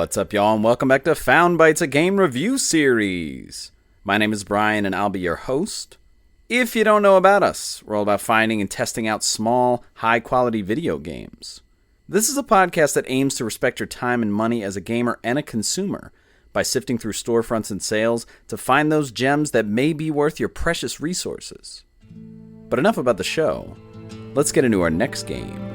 What's up, y'all, and welcome back to Found Bytes, a game review series. My name is Brian, and I'll be your host. If you don't know about us, we're all about finding and testing out small, high-quality video games. This is a podcast that aims to respect your time and money as a gamer and a consumer by sifting through storefronts and sales to find those gems that may be worth your precious resources. But enough about the show. Let's get into our next game.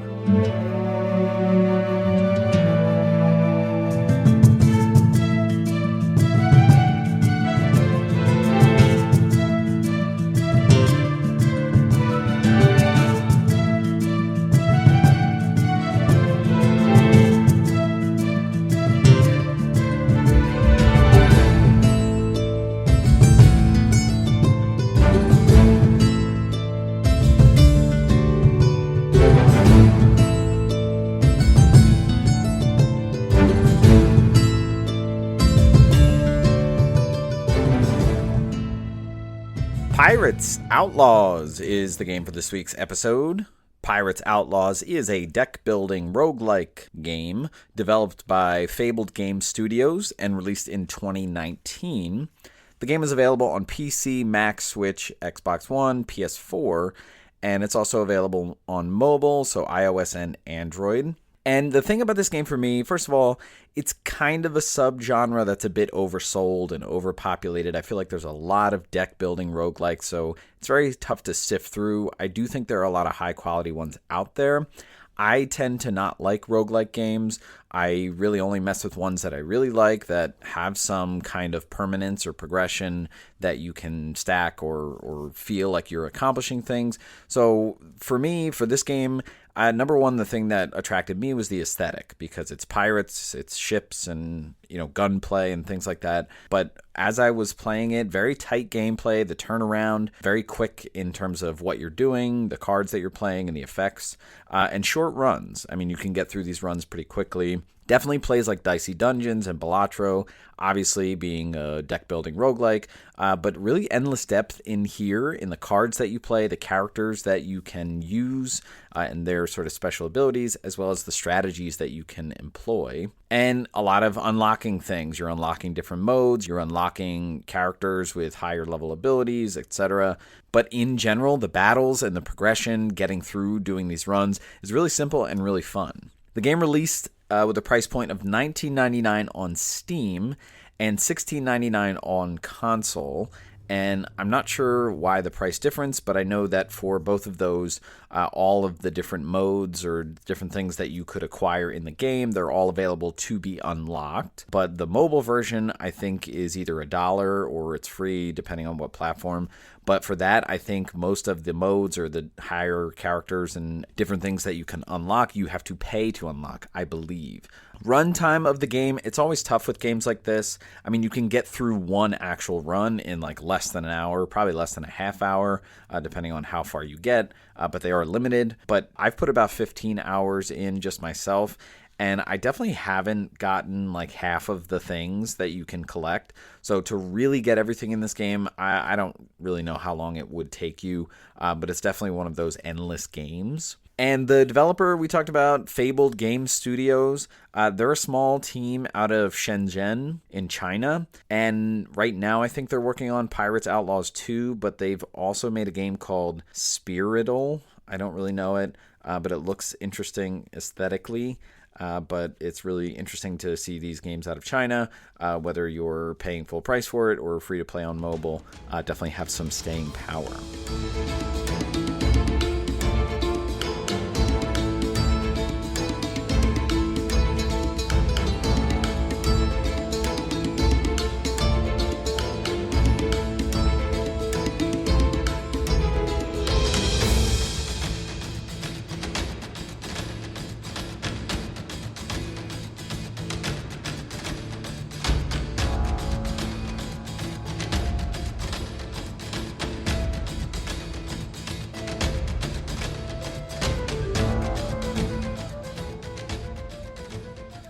Pirates Outlaws is the game for this week's episode. Pirates Outlaws is a deck-building roguelike game developed by Fabled Game Studios and released in 2019. The game is available on PC, Mac, Switch, Xbox One, PS4, and it's also available on mobile, so iOS and Android. And the thing about this game for me, first of all, it's kind of a subgenre that's a bit oversold and overpopulated. I feel like there's a lot of deck-building roguelikes, so it's very tough to sift through. I do think there are a lot of high-quality ones out there. I tend to not like roguelike games. I really only mess with ones that I really like that have some kind of permanence or progression that you can stack or feel like you're accomplishing things. So for me, for this game, number one, the thing that attracted me was the aesthetic because it's pirates, it's ships, and gunplay and things like that. But as I was playing it, very tight gameplay, the turnaround, very quick in terms of what you're doing, the cards that you're playing, and the effects, and short runs. I mean, you can get through these runs pretty quickly. Definitely plays like Dicey Dungeons and Balatro, obviously being a deck-building roguelike, but really endless depth in here in the cards that you play, the characters that you can use, and their sort of special abilities, as well as the strategies that you can employ. And a lot of unlocking things. You're unlocking different modes, you're unlocking characters with higher level abilities, etc. But in general, the battles and the progression, getting through doing these runs, is really simple and really fun. The game released with a price point of $19.99 on Steam and $16.99 on console. And I'm not sure why the price difference, but I know that for both of those, all of the different modes or different things that you could acquire in the game, they're all available to be unlocked. But the mobile version, I think, is either $1 or it's free, depending on what platform. But for that, I think most of the modes or the higher characters and different things that you can unlock, you have to pay to unlock, I believe. Runtime of the game, it's always tough with games like this. I mean, you can get through one actual run in like less than an hour, probably less than a half hour, depending on how far you get, but they are limited. But I've put about 15 hours in just myself, and I definitely haven't gotten like half of the things that you can collect. So to really get everything in this game, I don't really know how long it would take you, but it's definitely one of those endless games. And the developer we talked about, Fabled Game Studios, they're a small team out of Shenzhen in China. And right now I think they're working on Pirates Outlaws 2, but they've also made a game called Spirital. I don't really know it, but it looks interesting aesthetically. But it's really interesting to see these games out of China, whether you're paying full price for it or free to play on mobile, definitely have some staying power.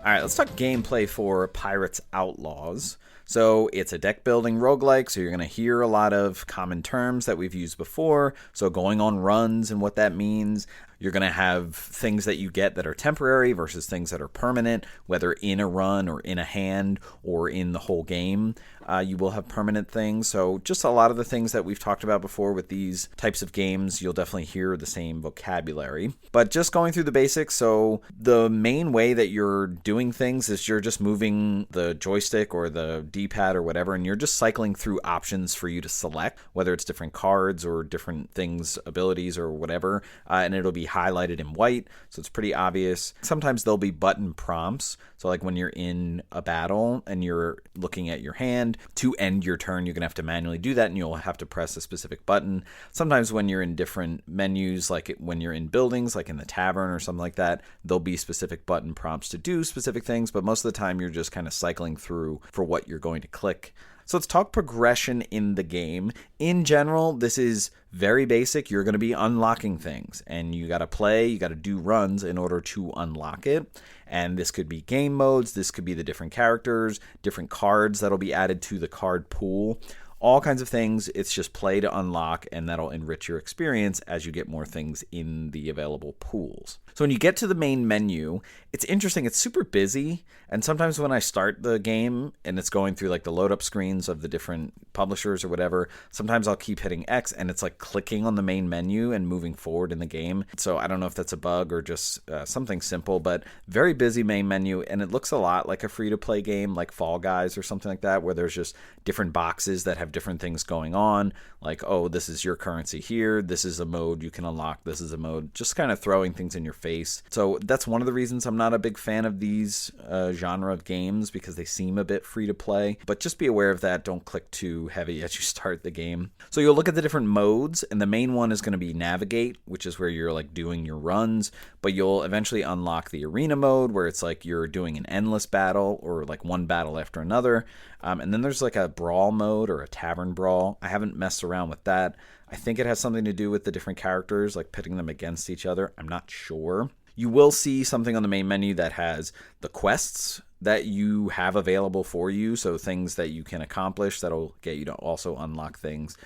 All right, let's talk gameplay for Pirates Outlaws. So it's a deck-building roguelike, so you're going to hear a lot of common terms that we've used before. So going on runs and what that means. You're going to have things that you get that are temporary versus things that are permanent, whether in a run or in a hand or in the whole game. You will have permanent things. So just a lot of the things that we've talked about before with these types of games, you'll definitely hear the same vocabulary. But just going through the basics, so the main way that you're doing things is you're just moving the joystick or the D-pad or whatever, and you're just cycling through options for you to select, whether it's different cards or different things, abilities or whatever, and it'll be highlighted in white, so it's pretty obvious. Sometimes there'll be button prompts, so like when you're in a battle and you're looking at your hand, to end your turn, you're going to have to manually do that, and you'll have to press a specific button. Sometimes when you're in different menus, like when you're in buildings, like in the Tavern or something like that, there'll be specific button prompts to do specific things, but most of the time you're just kind of cycling through for what you're going to click. So let's talk progression in the game. In general, this is very basic. You're going to be unlocking things, and you got to play, you got to do runs in order to unlock it. And this could be game modes, this could be the different characters, different cards that'll be added to the card pool. All kinds of things. It's just play to unlock, and that'll enrich your experience as you get more things in the available pools. So when you get to the main menu, it's interesting. It's super busy, and sometimes when I start the game and it's going through like the load up screens of the different publishers or whatever, sometimes I'll keep hitting X and it's like clicking on the main menu and moving forward in the game. So I don't know if that's a bug or just something simple, but very busy main menu, and it looks a lot like a free-to-play game like Fall Guys or something like that, where there's just different boxes that have different things going on, like, oh, this is your currency here, this is a mode you can unlock, this is a mode, just kind of throwing things in your face. So that's one of the reasons I'm not a big fan of these genre of games, because they seem a bit free to play, but just be aware of that. Don't click too heavy as you start the game. So you'll look at the different modes, and the main one is going to be navigate, which is where you're like doing your runs, but you'll eventually unlock the arena mode, where it's like you're doing an endless battle or like one battle after another. And then there's like a brawl mode or a tavern brawl. I haven't messed around with that. I think it has something to do with the different characters, like pitting them against each other. I'm not sure. You will see something on the main menu that has the quests that you have available for you, so things that you can accomplish that'll get you to also unlock things.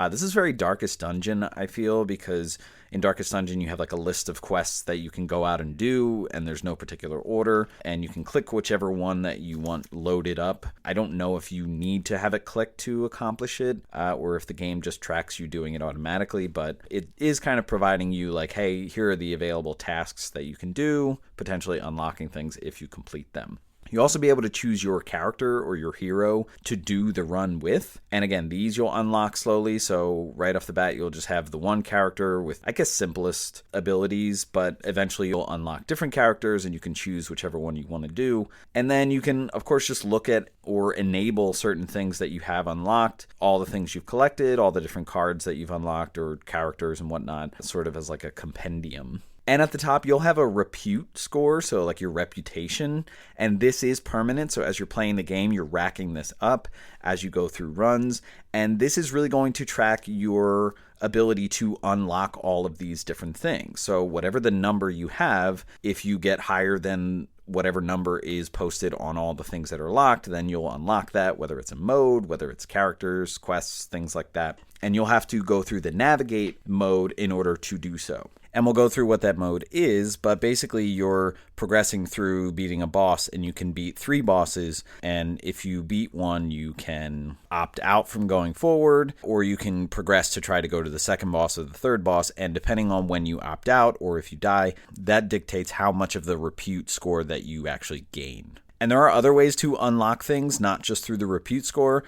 This is very Darkest Dungeon, I feel, because in Darkest Dungeon you have like a list of quests that you can go out and do, and there's no particular order, and you can click whichever one that you want loaded up. I don't know if you need to have it clicked to accomplish it, or if the game just tracks you doing it automatically, but it is kind of providing you like, hey, here are the available tasks that you can do, potentially unlocking things if you complete them. You'll also be able to choose your character or your hero to do the run with. And again, these you'll unlock slowly. So right off the bat, you'll just have the one character with, I guess, simplest abilities, but eventually you'll unlock different characters and you can choose whichever one you want to do. And then you can, of course, just look at or enable certain things that you have unlocked, all the things you've collected, all the different cards that you've unlocked or characters and whatnot, sort of as like a compendium. And at the top, you'll have a repute score, so like your reputation, and this is permanent, so as you're playing the game, you're racking this up as you go through runs, and this is really going to track your ability to unlock all of these different things. So whatever the number you have, if you get higher than whatever number is posted on all the things that are locked, then you'll unlock that, whether it's a mode, whether it's characters, quests, things like that. And you'll have to go through the navigate mode in order to do so. And we'll go through what that mode is, but basically you're progressing through beating a boss, and you can beat 3 bosses, and if you beat one, you can opt out from going forward, or you can progress to try to go to the second boss or the third boss, and depending on when you opt out or if you die, that dictates how much of the repute score that you actually gain. And there are other ways to unlock things, not just through the repute score.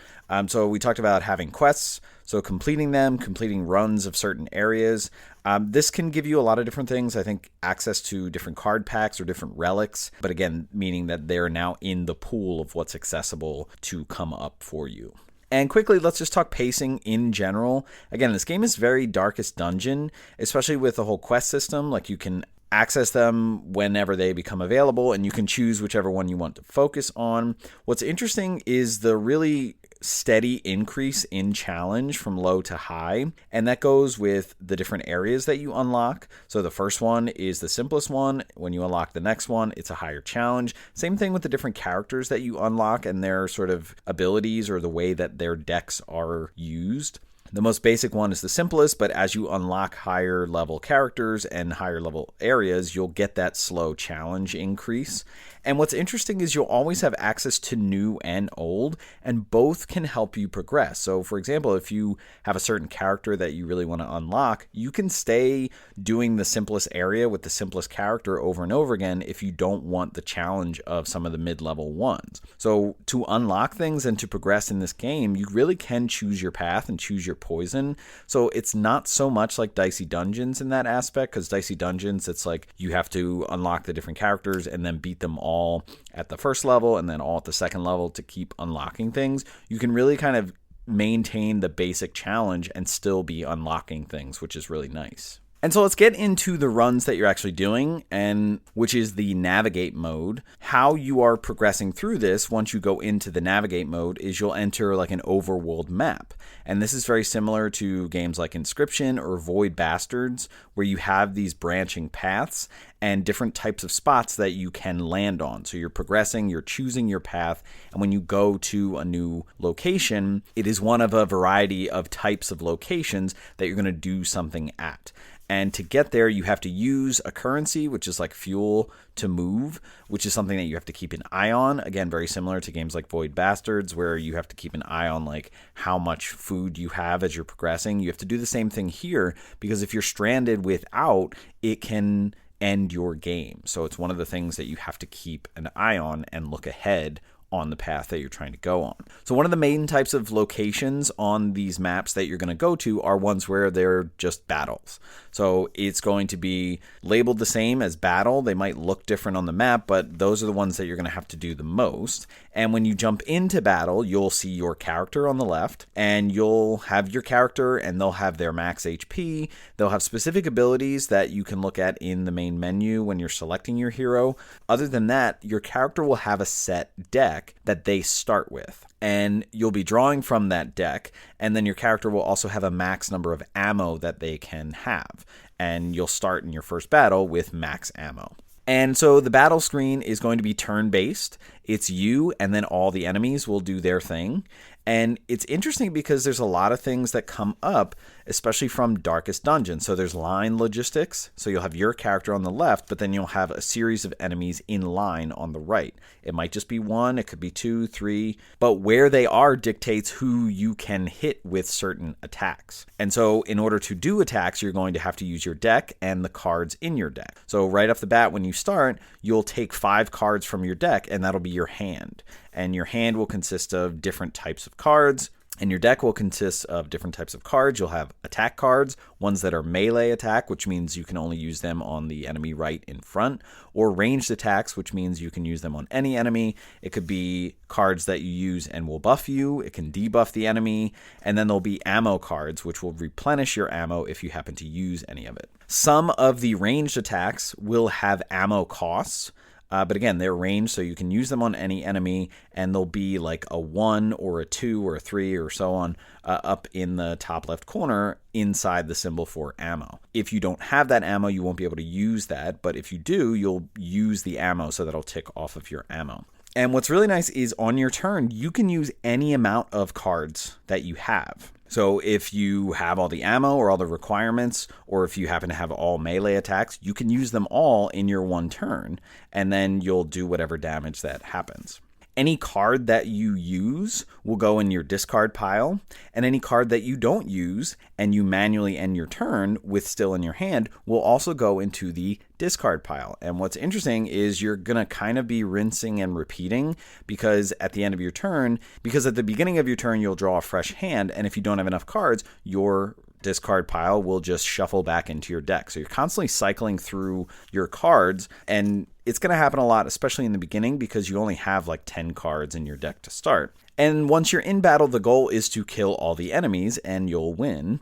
So we talked about having quests, so completing them, completing runs of certain areas. This can give you a lot of different things. I think access to different card packs or different relics, but again, meaning that they're now in the pool of what's accessible to come up for you. And quickly, let's just talk pacing in general. Again, this game is very Darkest Dungeon, especially with the whole quest system. Like, you can access them whenever they become available, and you can choose whichever one you want to focus on. What's interesting is the really steady increase in challenge from low to high, and that goes with the different areas that you unlock. So the first one is the simplest one. When you unlock the next one, it's a higher challenge. Same thing with the different characters that you unlock and their sort of abilities or the way that their decks are used. The most basic one is the simplest, but as you unlock higher level characters and higher level areas, you'll get that slow challenge increase. And what's interesting is you'll always have access to new and old, and both can help you progress. So for example, if you have a certain character that you really want to unlock, you can stay doing the simplest area with the simplest character over and over again if you don't want the challenge of some of the mid-level ones. So to unlock things and to progress in this game, you really can choose your path and choose your poison. So it's not so much like Dicey Dungeons in that aspect, because Dicey Dungeons, it's like you have to unlock the different characters and then beat them all at the first level and then all at the second level to keep unlocking things. You can really kind of maintain the basic challenge and still be unlocking things, which is really nice. And so let's get into the runs that you're actually doing, and which is the navigate mode. How you are progressing through this once you go into the navigate mode is you'll enter like an overworld map. And this is very similar to games like Inscription or Void Bastards, where you have these branching paths and different types of spots that you can land on. So you're progressing, you're choosing your path, and when you go to a new location, it is one of a variety of types of locations that you're going to do something at. And to get there, you have to use a currency, which is like fuel to move, which is something that you have to keep an eye on. Again, very similar to games like Void Bastards, where you have to keep an eye on like how much food you have as you're progressing. You have to do the same thing here, because if you're stranded without, it can end your game. So it's one of the things that you have to keep an eye on and look ahead on the path that you're trying to go on. So one of the main types of locations on these maps that you're going to go to are ones where they're just battles. So it's going to be labeled the same as battle. They might look different on the map, but those are the ones that you're going to have to do the most. And when you jump into battle, you'll see your character on the left, and you'll have your character and they'll have their max HP. They'll have specific abilities that you can look at in the main menu when you're selecting your hero. Other than that, your character will have a set deck that they start with, and you'll be drawing from that deck, and then your character will also have a max number of ammo that they can have, and you'll start in your first battle with max ammo. And so the battle screen is going to be turn-based. It's you, and then all the enemies will do their thing. And it's interesting because there's a lot of things that come up, especially from Darkest Dungeon. So there's line logistics. So you'll have your character on the left, but then you'll have a series of enemies in line on the right. It might just be one, it could be two, three, but where they are dictates who you can hit with certain attacks. And so in order to do attacks, you're going to have to use your deck and the cards in your deck. So right off the bat, when you start, you'll take 5 cards from your deck, and that'll be your hand. And your hand will consist of different types of cards, and your deck will consist of different types of cards. You'll have attack cards, ones that are melee attack, which means you can only use them on the enemy right in front, or ranged attacks, which means you can use them on any enemy. It could be cards that you use and will buff you. It can debuff the enemy. And then there'll be ammo cards, which will replenish your ammo if you happen to use any of it. Some of the ranged attacks will have ammo costs. But again, they're ranged, so you can use them on any enemy, and they'll be like a 1 or a 2 or a 3 or so on up in the top left corner inside the symbol for ammo. If you don't have that ammo, you won't be able to use that, but if you do, you'll use the ammo, so that'll tick off of your ammo. And what's really nice is on your turn, you can use any amount of cards that you have. So if you have all the ammo or all the requirements, or if you happen to have all melee attacks, you can use them all in your one turn, and then you'll do whatever damage that happens. Any card that you use will go in your discard pile, and any card that you don't use and you manually end your turn with still in your hand will also go into the discard pile. And what's interesting is you're going to kind of be rinsing and repeating, because at the end of your turn, because at the beginning of your turn you'll draw a fresh hand, and if you don't have enough cards, your discard pile will just shuffle back into your deck. So you're constantly cycling through your cards, and it's going to happen a lot, especially in the beginning, because you only have like 10 cards in your deck to start. And once you're in battle, the goal is to kill all the enemies and you'll win.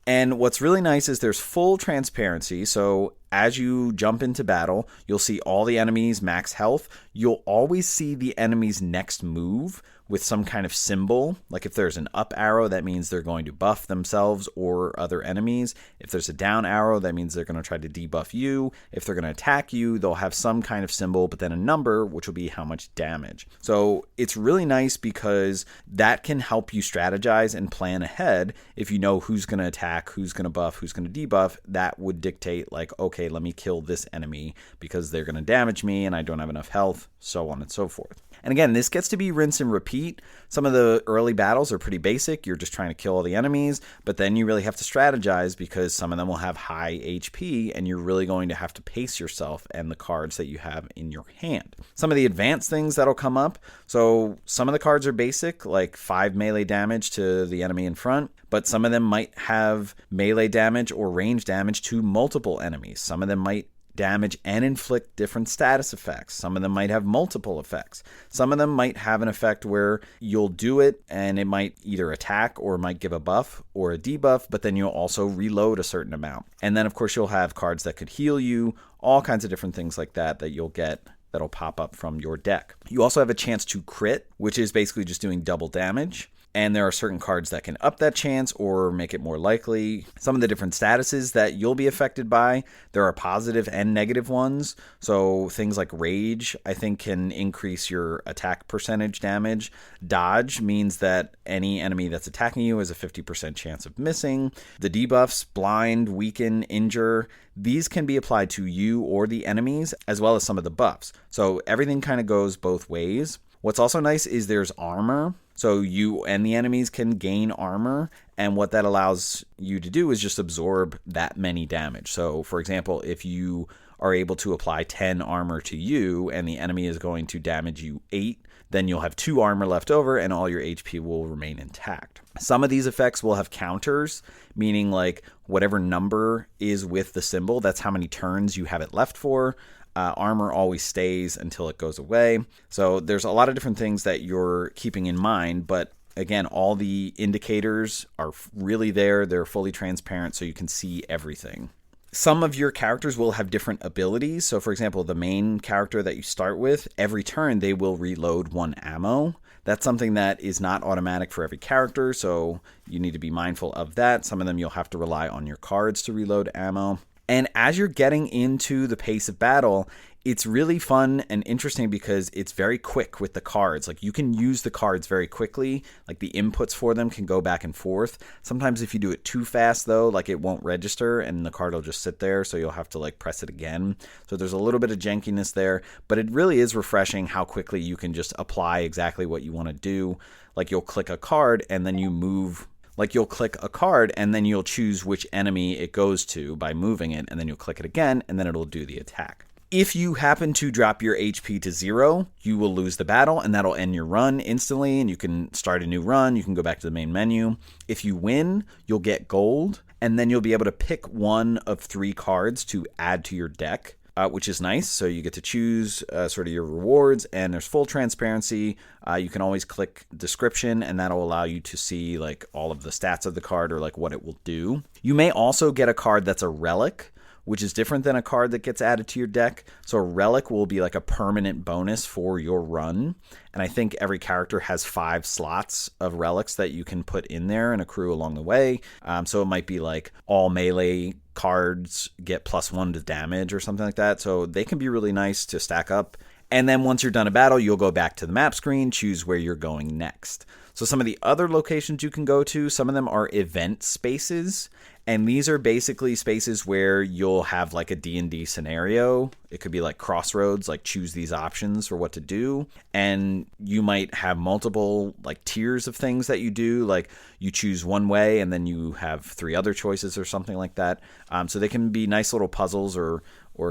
And what's really nice is there's full transparency. So as you jump into battle, you'll see all the enemies max health. You'll always see the enemy's next move, with some kind of symbol. Like if there's an up arrow, that means they're going to buff themselves or other enemies. If there's a down arrow, that means they're going to try to debuff you. If they're going to attack you, they'll have some kind of symbol, but then a number, which will be how much damage. So it's really nice because that can help you strategize and plan ahead. If you know who's going to attack, who's going to buff, who's going to debuff, that would dictate like, okay, let me kill this enemy because they're going to damage me and I don't have enough health, so on and so forth. And again, this gets to be rinse and repeat. Some of the early battles are pretty basic. You're just trying to kill all the enemies, but then you really have to strategize because some of them will have high HP and you're really going to have to pace yourself and the cards that you have in your hand. Some of the advanced things that'll come up. So some of the cards are basic, like 5 melee damage to the enemy in front, but some of them might have melee damage or range damage to multiple enemies. Some of them might damage and inflict different status effects. Some of them might have multiple effects. Some of them might have an effect where you'll do it and it might either attack or might give a buff or a debuff, but then you'll also reload a certain amount. And then of course you'll have cards that could heal you, all kinds of different things like that you'll get that'll pop up from your deck. You also have a chance to crit, which is basically just doing double damage. And there are certain cards that can up that chance or make it more likely. Some of the different statuses that you'll be affected by, there are positive and negative ones. So things like Rage, I think, can increase your attack percentage damage. Dodge means that any enemy that's attacking you has a 50% chance of missing. The debuffs, Blind, Weaken, Injure, these can be applied to you or the enemies, as well as some of the buffs. So everything kind of goes both ways. What's also nice is there's armor. So you and the enemies can gain armor, and what that allows you to do is just absorb that many damage. So, for example, if you are able to apply 10 armor to you and the enemy is going to damage you 8, then you'll have 2 armor left over and all your HP will remain intact. Some of these effects will have counters, meaning like whatever number is with the symbol, that's how many turns you have it left for. Armor always stays until it goes away. So there's a lot of different things that you're keeping in mind, but again, all the indicators are really there. They're fully transparent, so you can see everything. Some of your characters will have different abilities. So for example, the main character that you start with, every turn they will reload 1 ammo. That's something that is not automatic for every character, so you need to be mindful of that. Some of them you'll have to rely on your cards to reload ammo. And as you're getting into the pace of battle, it's really fun and interesting because it's very quick with the cards. Like you can use the cards very quickly. Like the inputs for them can go back and forth. Sometimes if you do it too fast though, like it won't register and the card will just sit there. So you'll have to like press it again. So there's a little bit of jankiness there, but it really is refreshing how quickly you can just apply exactly what you want to do. Like you'll click a card and then you move. Like you'll click a card and then you'll choose which enemy it goes to by moving it, and then you'll click it again and then it'll do the attack. If you happen to drop your HP to 0, you will lose the battle and that'll end your run instantly and you can start a new run. You can go back to the main menu. If you win, you'll get gold and then you'll be able to pick one of 3 cards to add to your deck. Which is nice. So you get to choose sort of your rewards and there's full transparency. You can always click description and that'll allow you to see like all of the stats of the card or like what it will do. You may also get a card that's a relic, which is different than a card that gets added to your deck. So a relic will be like a permanent bonus for your run. And I think every character has 5 slots of relics that you can put in there and accrue along the way. So it might be like all melee cards get +1 to damage or something like that. So they can be really nice to stack up. And then once you're done a battle, you'll go back to the map screen, choose where you're going next. So some of the other locations you can go to, some of them are event spaces. And these are basically spaces where you'll have like a D&D scenario. It could be like crossroads, like choose these options for what to do. And you might have multiple like tiers of things that you do. Like you choose one way and then you have 3 other choices or something like that. So they can be nice little puzzles or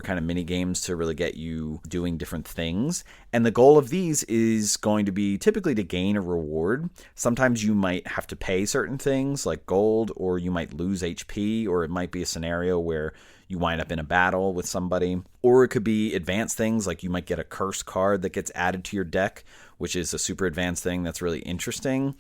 kind of mini games to really get you doing different things. And the goal of these is going to be typically to gain a reward. Sometimes you might have to pay certain things like gold, or you might lose HP, or it might be a scenario where you wind up in a battle with somebody. Or it could be advanced things like you might get a curse card that gets added to your deck, which is a super advanced thing that's really interesting.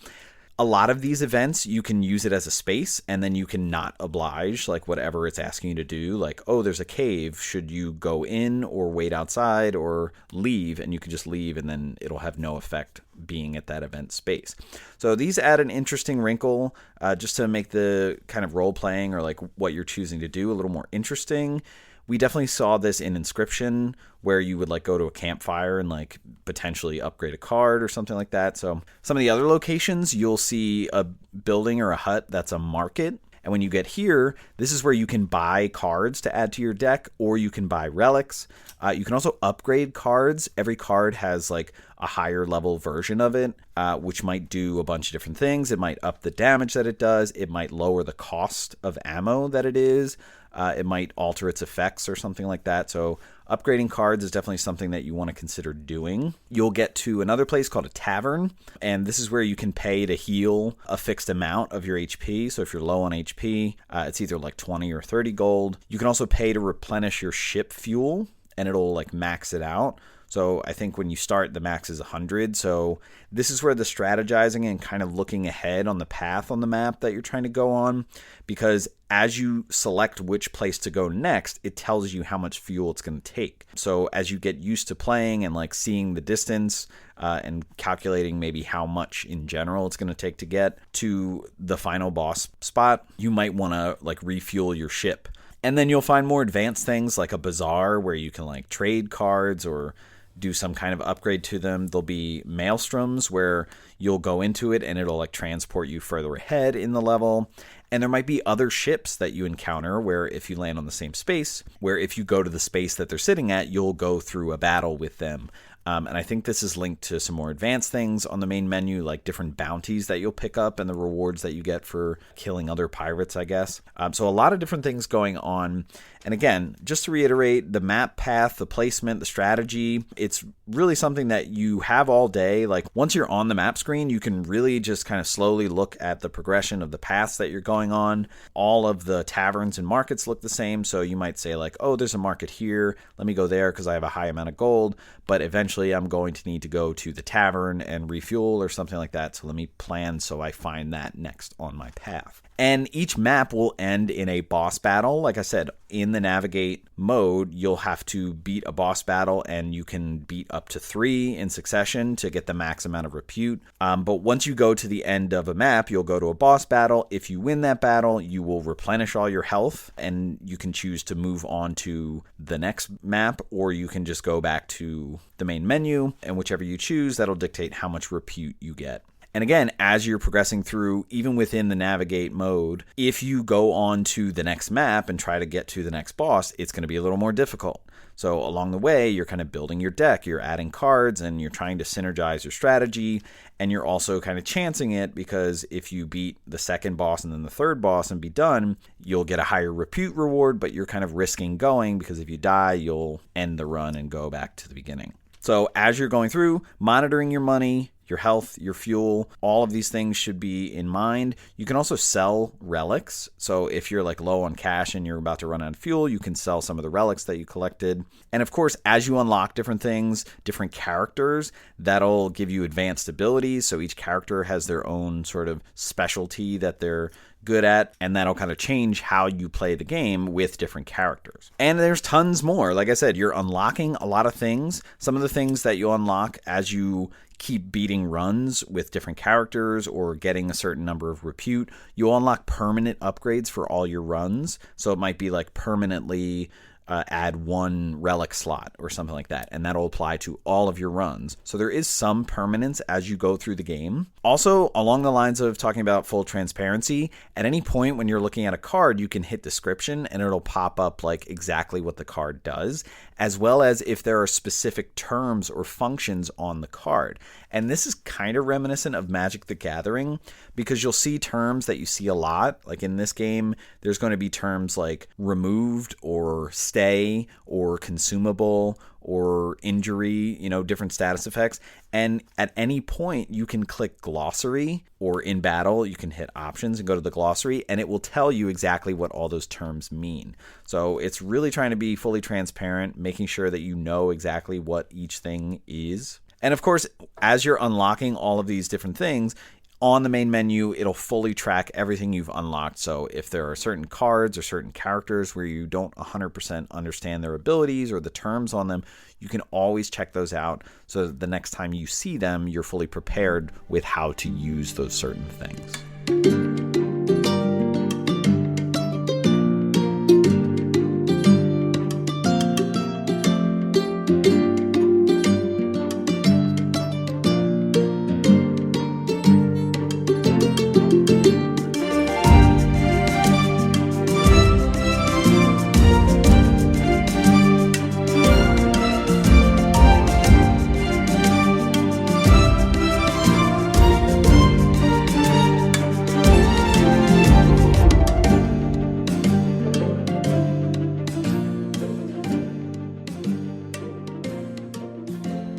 A lot of these events, you can use it as a space, and then you can not oblige, like whatever it's asking you to do. Like, oh, there's a cave. Should you go in or wait outside or leave? And you can just leave, and then it'll have no effect being at that event space. So these add an interesting wrinkle just to make the kind of role-playing or like what you're choosing to do a little more interesting. We definitely saw this in Inscription, where you would like go to a campfire and like potentially upgrade a card or something like that. So some of the other locations, you'll see a building or a hut that's a market. And when you get here, this is where you can buy cards to add to your deck, or you can buy relics. You can also upgrade cards. Every card has like a higher level version of it, which might do a bunch of different things. It might up the damage that it does. It might lower the cost of ammo that it is. It might alter its effects or something like that. So upgrading cards is definitely something that you want to consider doing. You'll get to another place called a Tavern, and this is where you can pay to heal a fixed amount of your HP. So if you're low on HP, it's either like 20 or 30 gold. You can also pay to replenish your ship fuel, and it'll like max it out. So I think when you start, the max is 100. So this is where the strategizing and kind of looking ahead on the path on the map that you're trying to go on, because as you select which place to go next, it tells you how much fuel it's going to take. So as you get used to playing and like seeing the distance and calculating maybe how much in general it's going to take to get to the final boss spot, you might want to like refuel your ship. And then you'll find more advanced things like a bazaar where you can like trade cards or do some kind of upgrade to them. There'll be maelstroms where you'll go into it and it'll like transport you further ahead in the level. And there might be other ships that you encounter where if you land on the same space, where if you go to the space that they're sitting at, you'll go through a battle with them. And I think this is linked to some more advanced things on the main menu, like different bounties that you'll pick up and the rewards that you get for killing other pirates, I guess. So a lot of different things going on. And again, just to reiterate, the map path, the placement, the strategy, it's really something that you have all day. Like once you're on the map screen, you can really just kind of slowly look at the progression of the paths that you're going on. All of the taverns and markets look the same. So you might say like, oh, there's a market here. Let me go there because I have a high amount of gold. But eventually I'm going to need to go to the tavern and refuel or something like that. So let me plan so I find that next on my path. And each map will end in a boss battle. Like I said, in the navigate mode, you'll have to beat a boss battle, and you can beat up to 3 in succession to get the max amount of repute. But once you go to the end of a map, you'll go to a boss battle. If you win that battle, you will replenish all your health, and you can choose to move on to the next map, or you can just go back to the main menu, and whichever you choose, that'll dictate how much repute you get. And again, as you're progressing through, even within the navigate mode, if you go on to the next map and try to get to the next boss, it's going to be a little more difficult. So along the way, you're kind of building your deck, you're adding cards, and you're trying to synergize your strategy, and you're also kind of chancing it, because if you beat the second boss and then the third boss and be done, you'll get a higher repute reward, but you're kind of risking going, because if you die, you'll end the run and go back to the beginning. So as you're going through, monitoring your money, your health, your fuel, all of these things should be in mind. You can also sell relics. So if you're like low on cash and you're about to run out of fuel, you can sell some of the relics that you collected. And of course, as you unlock different things, different characters, that'll give you advanced abilities. So each character has their own sort of specialty that they're good at, and that'll kind of change how you play the game with different characters. And there's tons more. Like I said, you're unlocking a lot of things. Some of the things that you unlock as you keep beating runs with different characters or getting a certain number of repute, you'll unlock permanent upgrades for all your runs. So it might be like permanently add 1 relic slot or something like that, and that'll apply to all of your runs. So there is some permanence as you go through the game. Also, along the lines of talking about full transparency, at any point when you're looking at a card, you can hit description and it'll pop up like exactly what the card does, as well as if there are specific terms or functions on the card. And this is kind of reminiscent of Magic the Gathering, because you'll see terms that you see a lot. Like in this game, there's going to be terms like removed or stay or consumable or injury, different status effects. And at any point, you can click glossary, or in battle, you can hit options and go to the glossary, and it will tell you exactly what all those terms mean. So it's really trying to be fully transparent, making sure that you know exactly what each thing is. And of course, as you're unlocking all of these different things, On the main menu, it'll fully track everything you've unlocked. So if there are certain cards or certain characters where you don't 100% understand their abilities or the terms on them, you can always check those out so that the next time you see them, you're fully prepared with how to use those certain things.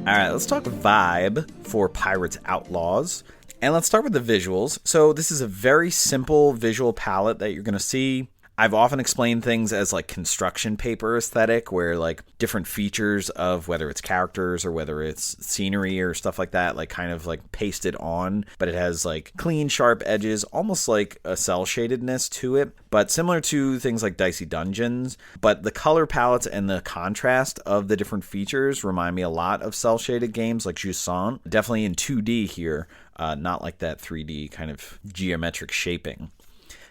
Alright, let's talk vibe for Pirates Outlaws. And let's start with the visuals. So this is a very simple visual palette that you're going to see. I've often explained things as like construction paper aesthetic, where like different features of whether it's characters or whether it's scenery or stuff like that, like kind of like pasted on, but it has like clean, sharp edges, almost like a cell shadedness to it, but similar to things like Dicey Dungeons. But the color palettes and the contrast of the different features remind me a lot of cell shaded games like Jusant, definitely in 2D here, not like that 3D kind of geometric shaping.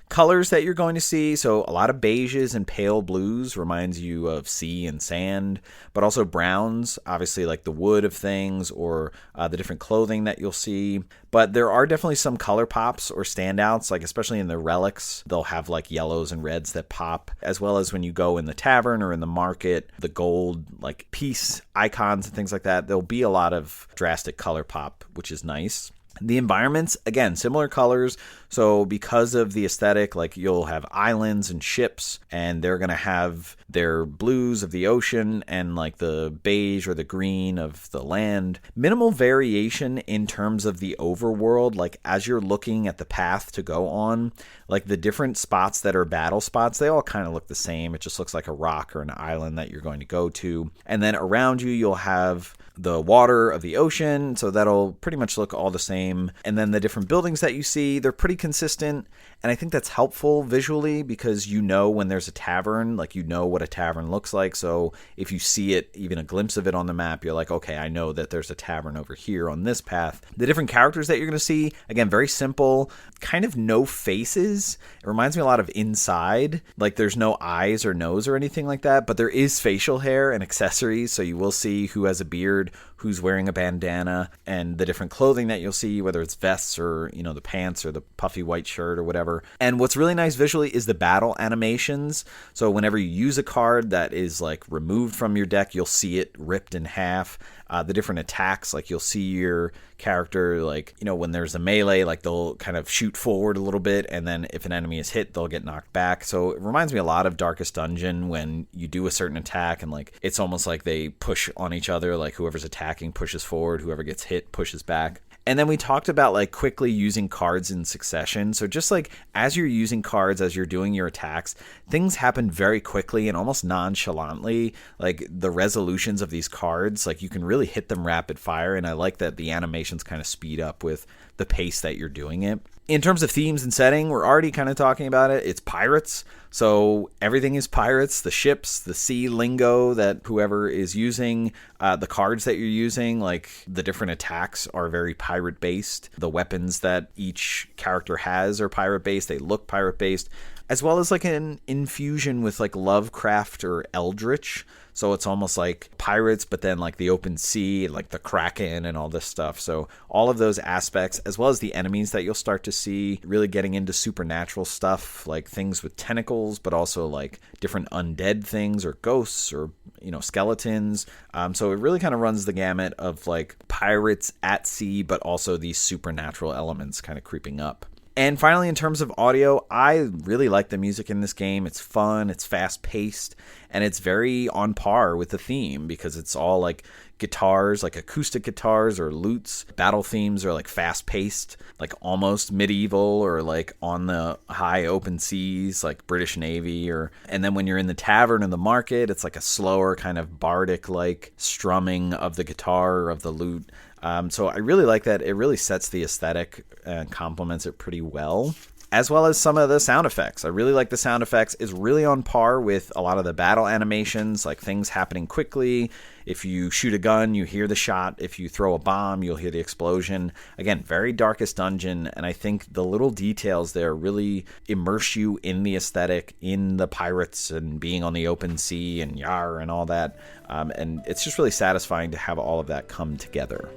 Colors that you're going to see, so a lot of beiges and pale blues reminds you of sea and sand, but also browns, obviously like the wood of things or the different clothing that you'll see. But there are definitely some color pops or standouts, like especially in the relics, they'll have like yellows and reds that pop, as well as when you go in the tavern or in the market, the gold like piece icons and things like that, there'll be a lot of drastic color pop, which is nice. The environments, again, similar colors. So because of the aesthetic, like you'll have islands and ships, and they're going to have their blues of the ocean and like the beige or the green of the land. Minimal variation in terms of the overworld. Like as you're looking at the path to go on, like the different spots that are battle spots, they all kind of look the same. It just looks like a rock or an island that you're going to go to. And then around you, you'll have the water of the ocean, so that'll pretty much look all the same. And then the different buildings that you see, they're pretty consistent, and I think that's helpful visually because you know when there's a tavern, like you know what a tavern looks like. So if you see it, even a glimpse of it on the map, you're like, okay, I know that there's a tavern over here on this path. The different characters that you're going to see, again, very simple, kind of no faces. It reminds me a lot of Inside, like there's no eyes or nose or anything like that, but there is facial hair and accessories, so you will see who has a beard, who's wearing a bandana, and the different clothing that you'll see, whether it's vests or, you know, the pants or the puffy white shirt or whatever. And what's really nice visually is the battle animations. So whenever you use a card that is like removed from your deck, you'll see it ripped in half. The different attacks, like you'll see your character, like, you know, when there's a melee, like they'll kind of shoot forward a little bit, and then if an enemy is hit, they'll get knocked back. So it reminds me a lot of Darkest Dungeon when you do a certain attack and like it's almost like they push on each other, like whoever's attacking pushes forward, whoever gets hit pushes back. And then we talked about like quickly using cards in succession. So just like as you're using cards, as you're doing your attacks, things happen very quickly and almost nonchalantly. Like the resolutions of these cards, like you can really hit them rapid fire. And I like that the animations kind of speed up with the pace that you're doing it. In terms of themes and setting, we're already kind of talking about it. It's pirates. So everything is pirates, the ships, the sea lingo that whoever is using, the cards that you're using, like the different attacks are very pirate based. The weapons that each character has are pirate based. They look pirate based, as well as like an infusion with like Lovecraft or Eldritch. So it's almost like pirates, but then like the open sea, like the Kraken and all this stuff. So all of those aspects, as well as the enemies that you'll start to see, really getting into supernatural stuff, like things with tentacles, but also like different undead things or ghosts or, you know, skeletons. So it really kind of runs the gamut of like pirates at sea, but also these supernatural elements kind of creeping up. And finally, in terms of audio, I really like the music in this game. It's fun, it's fast-paced, and it's very on par with the theme because it's all like guitars, like acoustic guitars or lutes. Battle themes are like fast-paced, like almost medieval or like on the high open seas, like British Navy. And then when you're in the tavern or the market, it's like a slower kind of bardic-like strumming of the guitar or of the lute. So I really like that. It really sets the aesthetic and complements it pretty well, as well as some of the sound effects. I really like the sound effects. It's really on par with a lot of the battle animations, like things happening quickly. If you shoot a gun, you hear the shot. If you throw a bomb, you'll hear the explosion. Again, very Darkest Dungeon, and I think the little details there really immerse you in the aesthetic, in the pirates and being on the open sea and yar and all that. And it's just really satisfying to have all of that come together.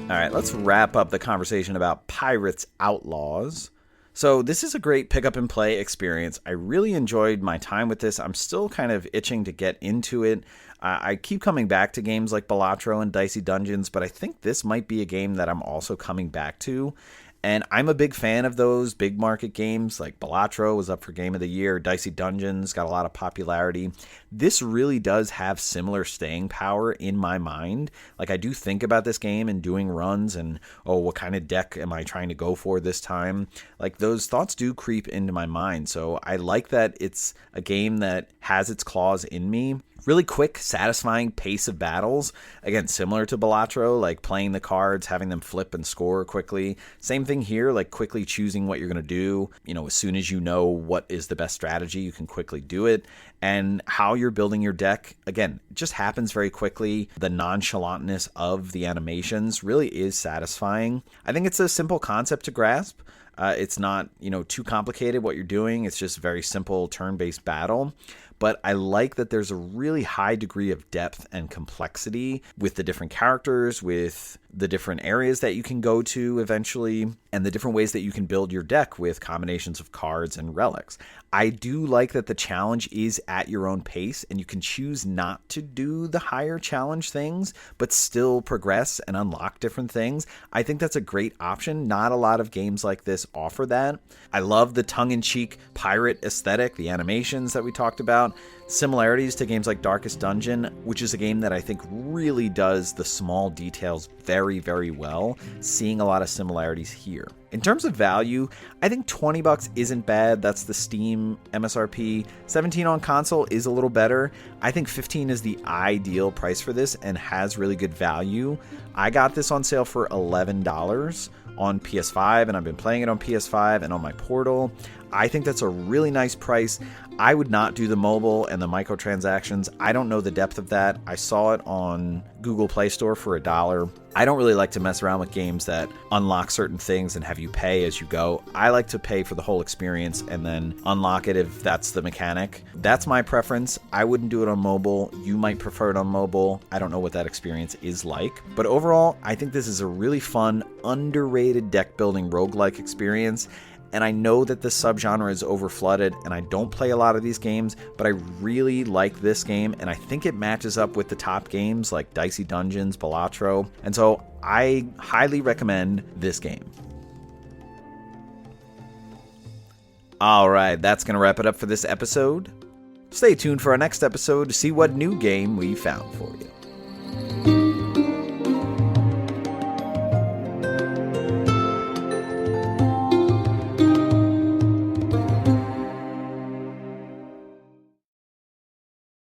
All right, let's wrap up the conversation about Pirates Outlaws. So this is a great pick up and play experience. I really enjoyed my time with this. I'm still kind of itching to get into it. I keep coming back to games like Balatro and Dicey Dungeons, but I think this might be a game that I'm also coming back to. And I'm a big fan of those big market games, like Balatro was up for Game of the Year. Dicey Dungeons got a lot of popularity. This really does have similar staying power in my mind. Like, I do think about this game and doing runs and, oh, what kind of deck am I trying to go for this time? Like, those thoughts do creep into my mind. So I like that it's a game that has its claws in me. Really quick, satisfying pace of battles. Again, similar to Balatro, like playing the cards, having them flip and score quickly. Same thing here, like quickly choosing what you're going to do. You know, as soon as you know what is the best strategy, you can quickly do it. And how you're building your deck, again, just happens very quickly. The nonchalantness of the animations really is satisfying. I think it's a simple concept to grasp. It's not, too complicated what you're doing. It's just very simple turn-based battle. But I like that there's a really high degree of depth and complexity with the different characters, with the different areas that you can go to eventually, and the different ways that you can build your deck with combinations of cards and relics. I do like that the challenge is at your own pace, and you can choose not to do the higher challenge things, but still progress and unlock different things. I think that's a great option. Not a lot of games like this offer that. I love the tongue-in-cheek pirate aesthetic, the animations that we talked about. Similarities to games like Darkest Dungeon, which is a game that I think really does the small details very, very well, seeing a lot of similarities here. In terms of value, I think $20 isn't bad. That's the Steam MSRP. $17 on console is a little better. I think $15 is the ideal price for this and has really good value. I got this on sale for $11 on PS5, and I've been playing it on PS5 and on my Portal. I think that's a really nice price. I would not do the mobile and the microtransactions. I don't know the depth of that. I saw it on Google Play Store for $1. I don't really like to mess around with games that unlock certain things and have you pay as you go. I like to pay for the whole experience and then unlock it if that's the mechanic. That's my preference. I wouldn't do it on mobile. You might prefer it on mobile. I don't know what that experience is like. But overall, I think this is a really fun, underrated deck building roguelike experience. And I know that the subgenre is overflooded, and I don't play a lot of these games, but I really like this game, and I think it matches up with the top games like Dicey Dungeons, Balatro, and so I highly recommend this game. Alright, that's going to wrap it up for this episode. Stay tuned for our next episode to see what new game we found for you.